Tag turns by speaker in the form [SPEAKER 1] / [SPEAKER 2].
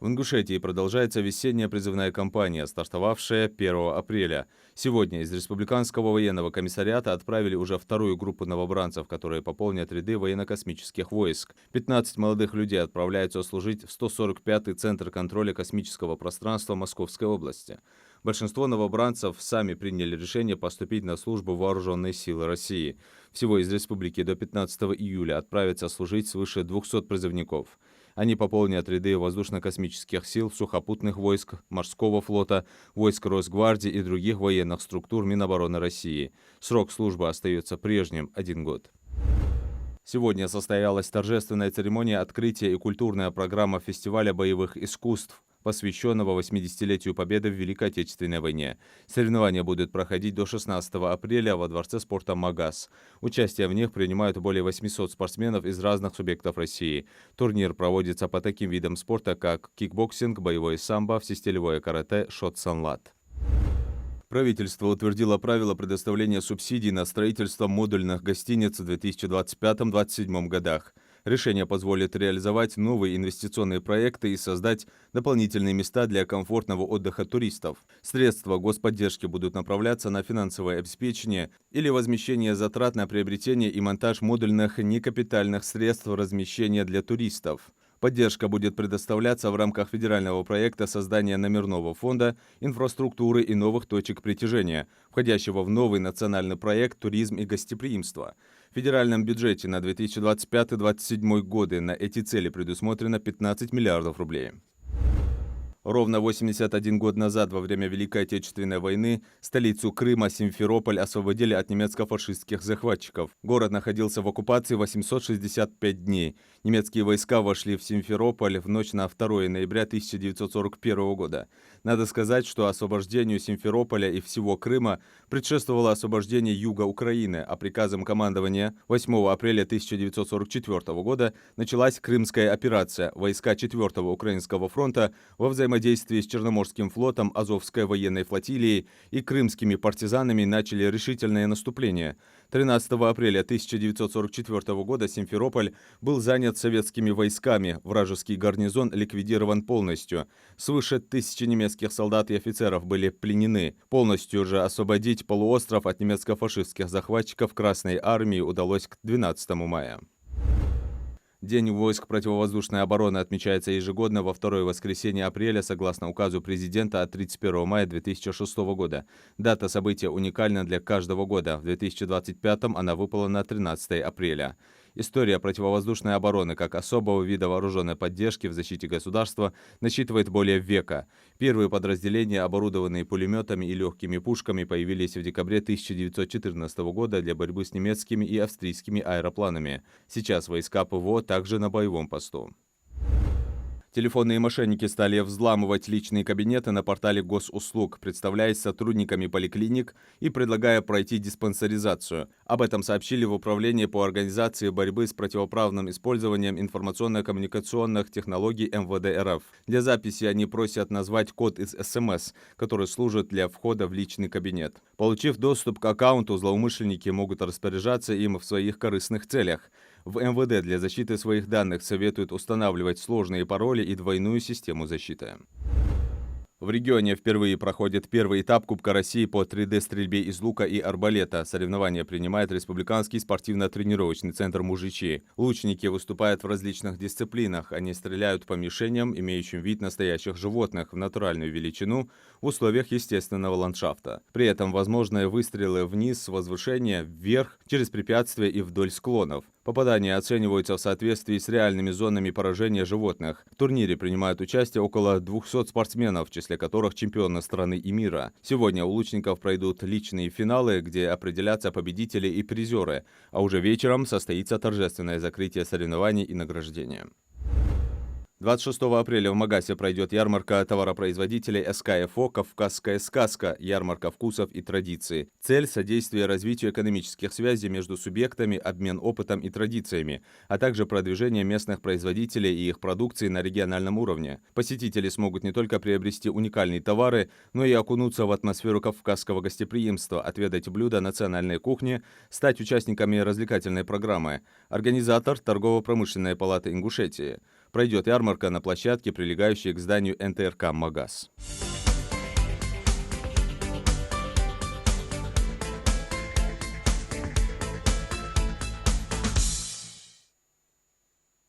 [SPEAKER 1] В Ингушетии продолжается весенняя призывная кампания, стартовавшая 1 апреля. Сегодня из Республиканского военного комиссариата отправили уже вторую группу новобранцев, которые пополнят ряды военно-космических войск. 15 молодых людей отправляются служить в 145-й Центр контроля космического пространства Московской области. Большинство новобранцев сами приняли решение поступить на службу в Вооруженные силы России. Всего из республики до 15 июля отправятся служить свыше 200 призывников. Они пополнят ряды воздушно-космических сил, сухопутных войск, морского флота, войск Росгвардии и других военных структур Минобороны России. Срок службы остается прежним – 1 год. Сегодня состоялась торжественная церемония открытия и культурная программа фестиваля боевых искусств, посвященного 80-летию Победы в Великой Отечественной войне. Соревнования будут проходить до 16 апреля во Дворце спорта «Магаз». Участие в них принимают более 800 спортсменов из разных субъектов России. Турнир проводится по таким видам спорта, как кикбоксинг, боевое самбо, всестилевое карате, шот-санлат. Правительство утвердило правила предоставления субсидий на строительство модульных гостиниц в 2025-2027 годах. Решение позволит реализовать новые инвестиционные проекты и создать дополнительные места для комфортного отдыха туристов. Средства господдержки будут направляться на финансовое обеспечение или возмещение затрат на приобретение и монтаж модульных некапитальных средств размещения для туристов. Поддержка будет предоставляться в рамках федерального проекта создания номерного фонда, инфраструктуры и новых точек притяжения, входящего в новый национальный проект «Туризм и гостеприимство». В федеральном бюджете на 2025-2027 годы на эти цели предусмотрено 15 миллиардов рублей. Ровно 81 год назад, во время Великой Отечественной войны, столицу Крыма, Симферополь, освободили от немецко-фашистских захватчиков. Город находился в оккупации 865 дней. Немецкие войска вошли в Симферополь в ночь на 2 ноября 1941 года. Надо сказать, что освобождению Симферополя и всего Крыма предшествовало освобождение юга Украины, а приказом командования 8 апреля 1944 года началась Крымская операция. Войска 4-го Украинского фронта во взаимодействии с Черноморским флотом, Азовской военной флотилией и крымскими партизанами начали решительное наступление. 13 апреля 1944 года Симферополь был занят советскими войсками, вражеский гарнизон ликвидирован полностью. Свыше 1000 немецких солдат и офицеров были пленены. Полностью же освободить полуостров от немецко-фашистских захватчиков Красной армии удалось к 12 мая. День войск противовоздушной обороны отмечается ежегодно во второе воскресенье апреля согласно указу президента от 31 мая 2006 года. Дата события уникальна для каждого года. В 2025 она выпала на 13 апреля. История противовоздушной обороны как особого вида вооруженной поддержки в защите государства насчитывает более века. Первые подразделения, оборудованные пулеметами и легкими пушками, появились в декабре 1914 года для борьбы с немецкими и австрийскими аэропланами. Сейчас войска ПВО также на боевом посту. Телефонные мошенники стали взламывать личные кабинеты на портале госуслуг, представляясь сотрудниками поликлиник и предлагая пройти диспансеризацию. Об этом сообщили в Управлении по организации борьбы с противоправным использованием информационно-коммуникационных технологий МВД РФ. Для записи они просят назвать код из СМС, который служит для входа в личный кабинет. Получив доступ к аккаунту, злоумышленники могут распоряжаться им в своих корыстных целях. В МВД для защиты своих данных советуют устанавливать сложные пароли и двойную систему защиты. В регионе впервые проходит первый этап Кубка России по 3D-стрельбе из лука и арбалета. Соревнования принимает Республиканский спортивно-тренировочный центр «Мужичи». Лучники выступают в различных дисциплинах. Они стреляют по мишеням, имеющим вид настоящих животных, в натуральную величину в условиях естественного ландшафта. При этом возможны выстрелы вниз с возвышения, вверх, через препятствия и вдоль склонов. Попадания оцениваются в соответствии с реальными зонами поражения животных. В турнире принимают участие около 200 спортсменов, в числе которых чемпионы страны и мира. Сегодня у лучников пройдут личные финалы, где определятся победители и призеры, а уже вечером состоится торжественное закрытие соревнований и награждения. 26 апреля в Магасе пройдет ярмарка товаропроизводителей СКФО «Кавказская сказка», ярмарка вкусов и традиций. Цель – содействие развитию экономических связей между субъектами, обмен опытом и традициями, а также продвижение местных производителей и их продукции на региональном уровне. Посетители смогут не только приобрести уникальные товары, но и окунуться в атмосферу кавказского гостеприимства, отведать блюда национальной кухни, стать участниками развлекательной программы. Организатор – Торгово-промышленная палата Ингушетии. Пройдет ярмарка на площадке, прилегающей к зданию НТРК «Магаз».